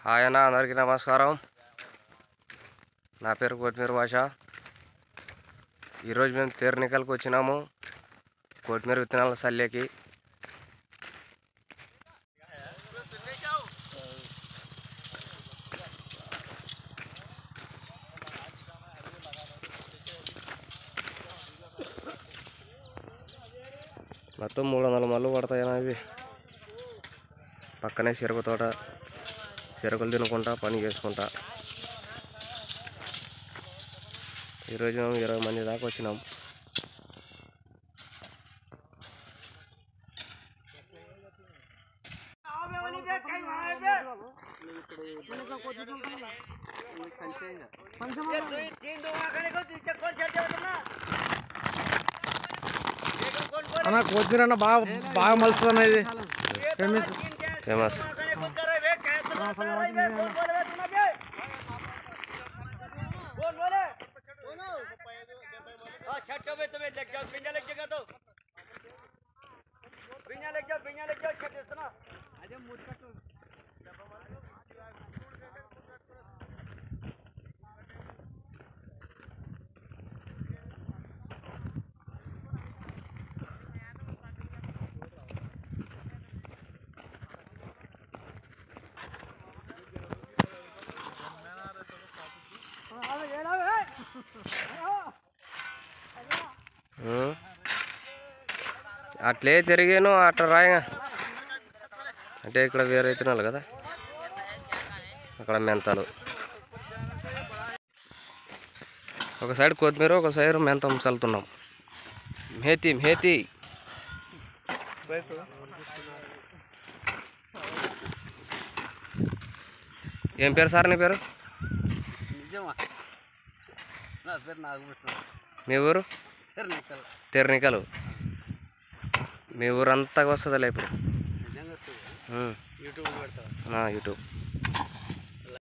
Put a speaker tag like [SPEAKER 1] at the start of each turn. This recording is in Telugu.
[SPEAKER 1] హాయ్ అన్న, అందరికీ నమస్కారం. నా పేరు కొత్తిమీర భాష. ఈరోజు మేము తేరునికల్కి వచ్చినాము కొత్తిమీర విత్తనాల సల్లేకి. మొత్తం 300 మళ్ళు పడతాయన్నా. ఇవి పక్కనే చెరుకు తోట, చెరుకులు తినుకుంటా పని చేసుకుంటా. ఈరోజు మేము 20 మంది దాకా వచ్చినాం.
[SPEAKER 2] అన్న కొత్తిమీర అన్న బాగా మలుస్తుంది అన్న. ఇది
[SPEAKER 1] ఫేమస్. అట్లే తిరిగాను అట్లా రాయగా. అంటే ఇక్కడ వేరే విత్తనాలు కదా, అక్కడ మెంతాలు. ఒక సైడ్ కొత్తిమీర, ఒక సైడ్ మెంతం చల్లుతున్నాం. మేతి ఏం పేరు సార్ నీ పేరు? మీ ఊరు? తెర్నికలు. మీ ఊరు అంతా వస్తుందిలే ఇప్పుడు. యూట్యూబ్.